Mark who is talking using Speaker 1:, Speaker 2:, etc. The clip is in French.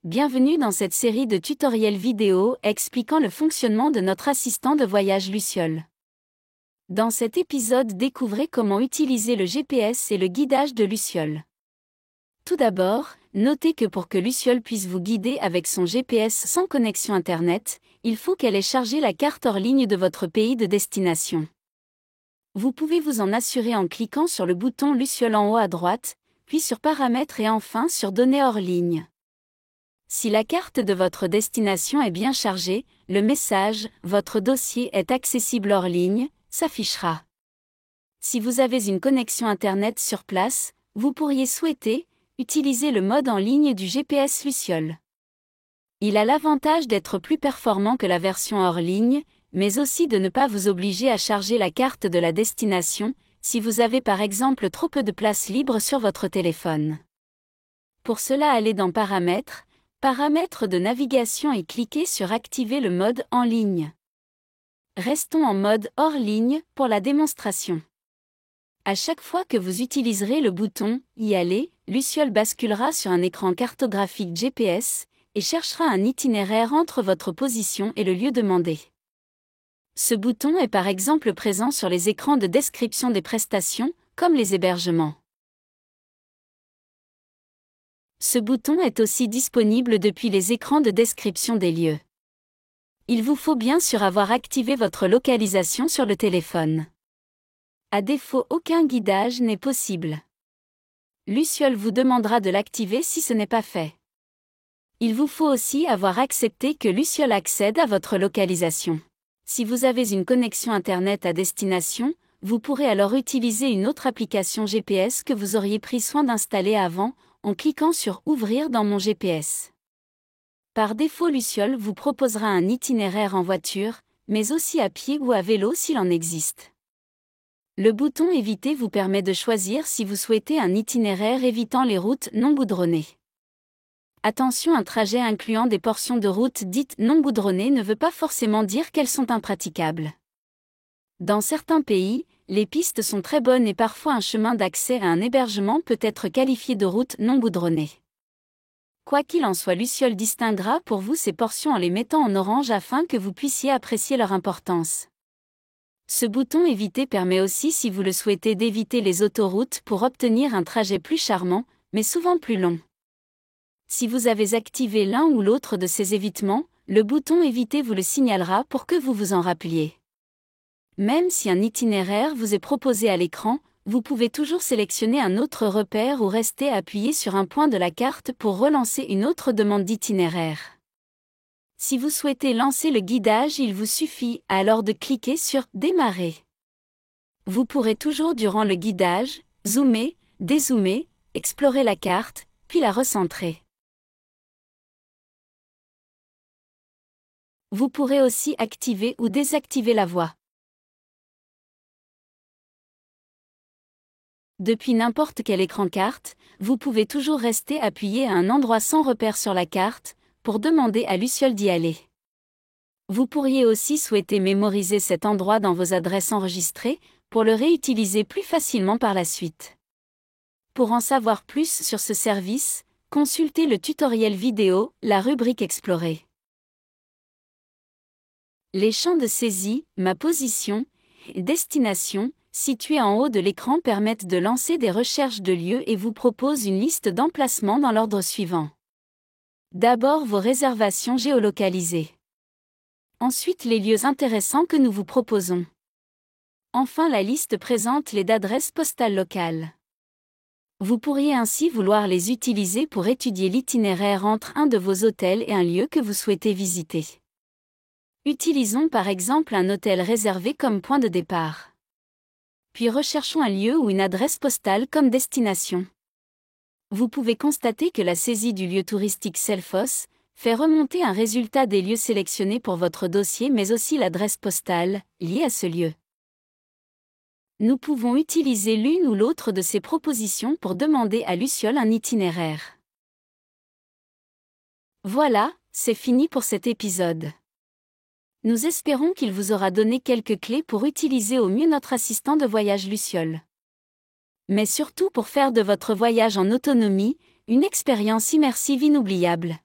Speaker 1: Bienvenue dans cette série de tutoriels vidéo expliquant le fonctionnement de notre assistant de voyage Luciole. Dans cet épisode, découvrez comment utiliser le GPS et le guidage de Luciole. Tout d'abord, notez que pour que Luciole puisse vous guider avec son GPS sans connexion Internet, il faut qu'elle ait chargé la carte hors ligne de votre pays de destination. Vous pouvez vous en assurer en cliquant sur le bouton Luciole en haut à droite, puis sur Paramètres et enfin sur Données hors ligne. Si la carte de votre destination est bien chargée, le message « Votre dossier est accessible hors ligne » s'affichera. Si vous avez une connexion Internet sur place, vous pourriez souhaiter utiliser le mode en ligne du GPS Luciole. Il a l'avantage d'être plus performant que la version hors ligne, mais aussi de ne pas vous obliger à charger la carte de la destination, si vous avez par exemple trop peu de place libre sur votre téléphone. Pour cela, allez dans Paramètres, Paramètres de navigation et cliquez sur Activer le mode en ligne. Restons en mode hors ligne pour la démonstration. À chaque fois que vous utiliserez le bouton Y aller, Luciole basculera sur un écran cartographique GPS et cherchera un itinéraire entre votre position et le lieu demandé. Ce bouton est par exemple présent sur les écrans de description des prestations, comme les hébergements. Ce bouton est aussi disponible depuis les écrans de description des lieux. Il vous faut bien sûr avoir activé votre localisation sur le téléphone. À défaut, aucun guidage n'est possible. Luciole vous demandera de l'activer si ce n'est pas fait. Il vous faut aussi avoir accepté que Luciole accède à votre localisation. Si vous avez une connexion Internet à destination, vous pourrez alors utiliser une autre application GPS que vous auriez pris soin d'installer avant, en cliquant sur « Ouvrir dans mon GPS ». Par défaut, Luciole vous proposera un itinéraire en voiture, mais aussi à pied ou à vélo s'il en existe. Le bouton « Éviter » vous permet de choisir si vous souhaitez un itinéraire évitant les routes non goudronnées. Attention, un trajet incluant des portions de routes dites non goudronnées ne veut pas forcément dire qu'elles sont impraticables. Dans certains pays, les pistes sont très bonnes et parfois un chemin d'accès à un hébergement peut être qualifié de route non goudronnée. Quoi qu'il en soit, Luciole distinguera pour vous ces portions en les mettant en orange afin que vous puissiez apprécier leur importance. Ce bouton Éviter permet aussi, si vous le souhaitez, d'éviter les autoroutes pour obtenir un trajet plus charmant, mais souvent plus long. Si vous avez activé l'un ou l'autre de ces évitements, le bouton Éviter vous le signalera pour que vous vous en rappeliez. Même si un itinéraire vous est proposé à l'écran, vous pouvez toujours sélectionner un autre repère ou rester appuyé sur un point de la carte pour relancer une autre demande d'itinéraire. Si vous souhaitez lancer le guidage, il vous suffit alors de cliquer sur « Démarrer ». Vous pourrez toujours durant le guidage, zoomer, dézoomer, explorer la carte, puis la recentrer. Vous pourrez aussi activer ou désactiver la voix. Depuis n'importe quel écran carte, vous pouvez toujours rester appuyé à un endroit sans repère sur la carte, pour demander à Luciole d'y aller. Vous pourriez aussi souhaiter mémoriser cet endroit dans vos adresses enregistrées, pour le réutiliser plus facilement par la suite. Pour en savoir plus sur ce service, consultez le tutoriel vidéo, la rubrique Explorer. Les champs de saisie, ma position, et destination, situés en haut de l'écran permettent de lancer des recherches de lieux et vous proposent une liste d'emplacements dans l'ordre suivant. D'abord vos réservations géolocalisées. Ensuite les lieux intéressants que nous vous proposons. Enfin la liste présente les adresses postales locales. Vous pourriez ainsi vouloir les utiliser pour étudier l'itinéraire entre un de vos hôtels et un lieu que vous souhaitez visiter. Utilisons par exemple un hôtel réservé comme point de départ. Puis recherchons un lieu ou une adresse postale comme destination. Vous pouvez constater que la saisie du lieu touristique Selfos fait remonter un résultat des lieux sélectionnés pour votre dossier mais aussi l'adresse postale liée à ce lieu. Nous pouvons utiliser l'une ou l'autre de ces propositions pour demander à Luciole un itinéraire. Voilà, c'est fini pour cet épisode. Nous espérons qu'il vous aura donné quelques clés pour utiliser au mieux notre assistant de voyage Luciole. Mais surtout pour faire de votre voyage en autonomie une expérience immersive inoubliable.